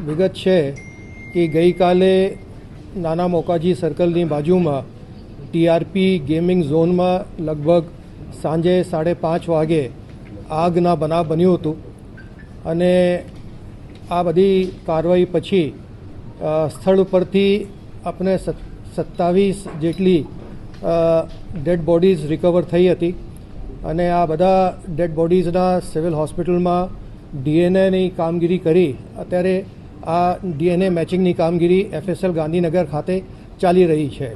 વિગત છે કે ગઈકાલે નાના મોકાજી સર્કલની બાજુમાં ટીઆરપી ગેમિંગ ઝોનમાં લગભગ સાંજે 5:30 વાગે આગના બનાવ બન્યું હતું અને આ બધી કાર્યવાહી પછી સ્થળ ઉપરથી આપણે 27 જેટલી ડેડ બોડીઝ રિકવર થઈ હતી અને આ બધા ડેડ બોડીઝના સિવિલ હોસ્પિટલમાં ડીએનએની કામગીરી કરી અત્યારે આ ડીએનએ મેચિંગની કામગીરી FSL ગાંધીનગર ખાતે ચાલી રહી છે.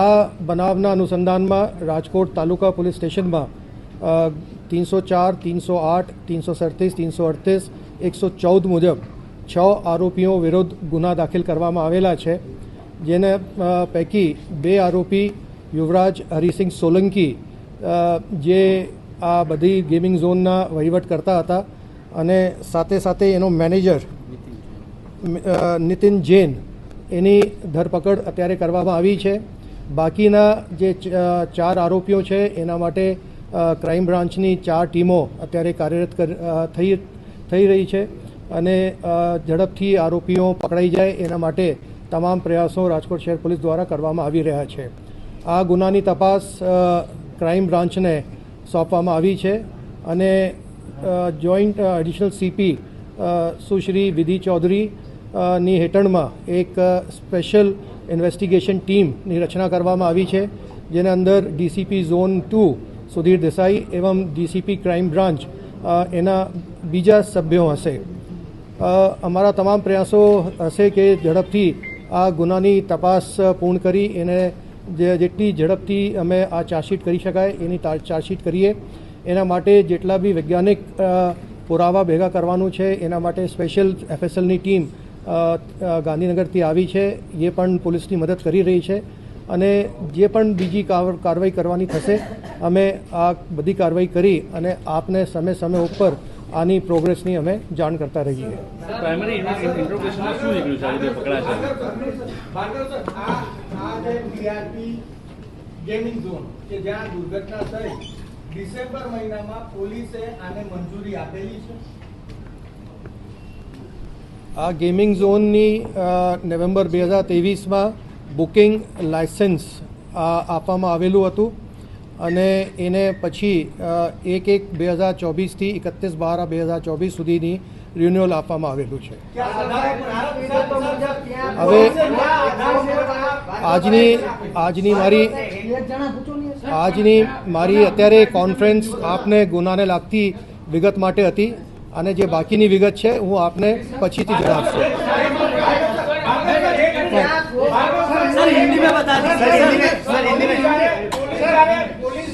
આ બનાવના અનુસંધાનમાં રાજકોટ તાલુકા પોલીસ સ્ટેશનમાં 304, 308, 337, 338, 114 મુજબ 6 આરોપીઓ વિરુદ્ધ ગુના દાખલ કરવામાં આવેલા છે, જેને પૈકી 2 આરોપી યુવરાજ હરિસિંહ સોલંકી જે આ બધી ગેમિંગ ઝોનના વહીવટ કરતા હતા અને સાથે સાથે એનો મેનેજર નીતિન જૈન એની ધરપકડ અત્યારે કરવામાં આવી છે. બાકીના જે 4 આરોપીઓ છે એના માટે ક્રાઇમ બ્રાન્ચની 4 ટીમો અત્યારે કાર્યરત થઈ રહી છે અને ઝડપથી આરોપીઓ પકડાઈ જાય એના માટે તમામ પ્રયાસો રાજકોટ શહેર પોલીસ દ્વારા કરવામાં આવી રહ્યા છે. આ ગુનાની તપાસ ક્રાઇમ બ્રાન્ચને સોંપવામાં આવી છે અને જોઈન્ટ એડિશનલ CP સુશ્રી વિધિ ચૌધરી ની હેઠળમાં એક સ્પેશિયલ ઇન્વેસ્ટિગેશન ટીમની રચના કરવામાં આવી છે, જેના અંદર DCP ઝોન 2 સુધીર દેસાઈ એવં DCP ક્રાઇમ બ્રાન્ચ એના બીજા સભ્યો હશે. અમારા તમામ પ્રયાસો હશે કે ઝડપથી આ ગુનાની તપાસ પૂર્ણ કરી એને જેટલી ઝડપથી અમે આ ચાર્જશીટ કરી શકાય એની ચાર્જશીટ કરીએ. એના માટે જેટલા બી વૈજ્ઞાનિક પુરાવા ભેગા કરવાનું છે એના માટે સ્પેશિયલ FSLની ટીમ ગાંધીનગરથી આવી છે, એ પણ પોલીસની મદદ કરી રહી છે અને જે પણ બીજી કાર્યવાહી કરવાની થશે અમે આ બધી કાર્યવાહી કરી અને આપને સમય ઉપર આની પ્રોગ્રેસની અમે જાણ કરતા રહીએ. પ્રાઇમરી ઇન્ટ્રોગેશનમાં શું નીકળ્યું છે જે પકડાશે? ગેમિંગ ઝોન કે જ્યાં દુર્ઘટના થઈ ડિસેમ્બર મહિનામાં પોલીસે આને મંજૂરી આપેલી છે. આ ગેમિંગ ઝોનની નવેમ્બર 2023માં બુકિંગ લાયસન્સ આપવામાં આવેલું હતું અને એને પછી 1/1/2024થી 31/12/2024 સુધીની રિન્યુઅલ આપવામાં આવેલું છે. હવે આજની મારી અત્યારે કોન્ફરન્સ આપને ગુનાને લાગતી વિગત માટે હતી અને જે બાકીની વિગત છે હું આપને પછીથી જણાવશું. પોલીસ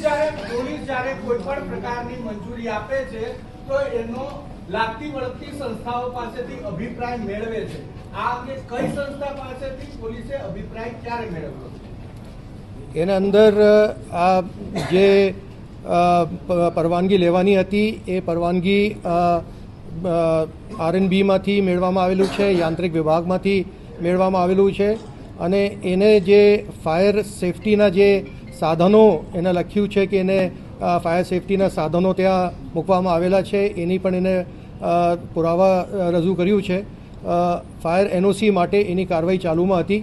જ્યારે કોઈ પણ પ્રકારની મંજૂરી આપે છે તો એનો લાગતી વળગતી સંસ્થાઓ પાસેથી અભિપ્રાય મેળવે છે. આ અંગે કઈ સંસ્થા પાસેથી પોલીસે અભિપ્રાય ક્યારે મેળવ્યો? એના અંદર આ જે પરવાનગી લેવાની હતી એ પરવાનગી RNBમાંથી મેળવવામાં આવેલું છે, યાંત્રિક વિભાગમાંથી મેળવવામાં આવેલું છે અને એને જે ફાયર સેફટીના જે સાધનો એને લખ્યું છે કે એને ફાયર સેફટીના સાધનો ત્યાં મૂકવામાં આવેલા છે એની પણ એને પુરાવા રજૂ કર્યું છે. ફાયર NOC માટે એની કાર્યવાહી ચાલુમાં હતી,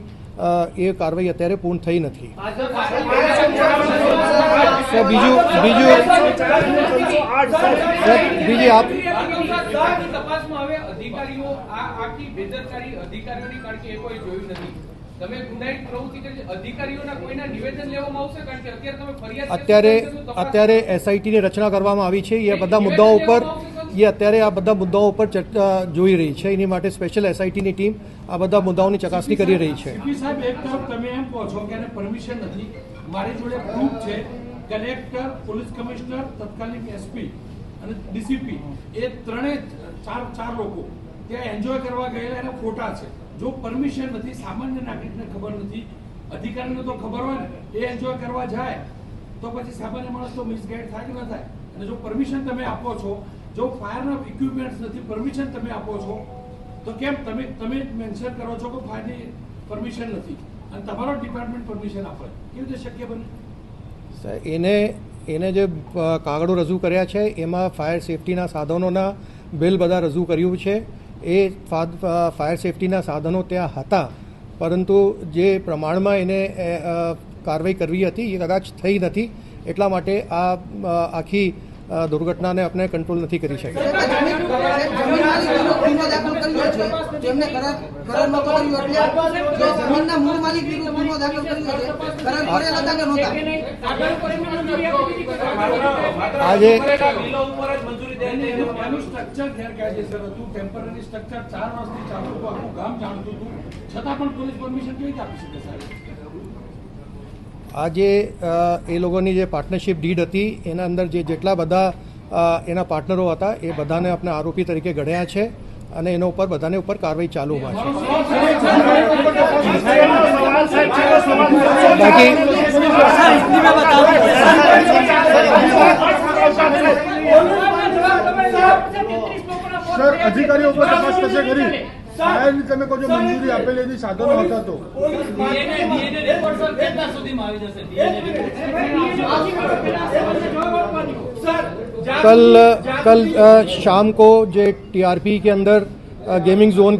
એ કાર્યવાહી અત્યારે પૂર્ણ થઈ નથી. બીજી આપ તપાસમાં હવે અધિકારીઓ આ આખી બેદરકારી અધિકારીઓની કારણ કે એ કોઈ જોયું નથી. તમે ગુનાહિત પ્રવૃત્તિ કરી અધિકારીઓના કોઈના નિવેદન લેવામાં આવશે? કારણ કે અત્યારે તમે ફરિયાદ અત્યારે SITની રચના કરવામાં આવી છે. એ બધા મુદ્દાઓ ઉપર અત્યારે આ બધા મુદ્દાઓ ઉપર જોઈ રહી છે. એની માટે સ્પેશિયલ SITની ટીમ આ બધા મુદ્દાઓની ચકાસણી કરી રહી છે. સાહેબ, એક તરફ તમે એમ કહો છો કે એને પરમિશન નથી, મારી જોડે પ્રૂફ છે. કલેક્ટર, પોલીસ કમિશનર, તત્કાલીન SP અને DCP એ ત્રણેય ચાર લોકો ત્યાં એન્જોય કરવા ગયેલા એના ફોટા છે. જો પરમિશન નથી, સામાન્ય નાગરિકને ખબર નથી, અધિકારીને તો ખબર હોય ને, એ એન્જોય કરવા જાય તો પછી સામાન્ય માણસ તો મિસગાઈડ થાય કે ન થાય? અને જો પરમિશન તમે આપો છો, જો ફાયરના ઇક્વિપમેન્ટ્સ નથી, પરમિશન તમે આપો છો તો કેમ તમે મેન્શન કરો છો કે ફાયરની પરમિશન નથી અને તમારો ડિપાર્ટમેન્ટ પરમિશન આપે? કેવી રીતે શક્ય બને? એને જે કાગળો રજૂ કર્યા છે એમાં ફાયર સેફટીના સાધનોના બિલ બધા રજૂ કર્યું છે. એ ફાયર સેફટીના સાધનો ત્યાં હતા, પરંતુ જે પ્રમાણમાં એને કાર્યવાહી કરવી હતી એ કદાચ થઈ નથી, એટલા માટે આ આખી દુર્ઘટનાને આપણે કંટ્રોલ નથી કરી શક્યા. આજે એનું સ્ટ્રક્ચર ગેરકાયદેસર હતું, ટેમ્પરરી સ્ટ્રક્ચર 4 વર્ષથી ચાલતું હતું, આખું ગામ જાણતું હતું, છતાં પણ પોલીસ પરમિશન કેવી રીતે આપી શકે સાહેબ? આજે એ લોકોની જે પાર્ટનરશિપ ડીડ હતી એના અંદર જેટલા બધા એના પાર્ટનરો હતા એ બધાને આપણે આરોપી તરીકે ગણ્યા છે અને એના ઉપર બધાને ઉપર કાર્યવાહી ચાલુમાં છે. બાકી સર, અધિકારીઓ પર તપાસ કશે કરી? સાહેબ, તમે કહો છો મંજૂરી આપેલી હતી, સાધનો હતા તો कल शाम को जो टीआरपी के अंदर गेमिंग जोन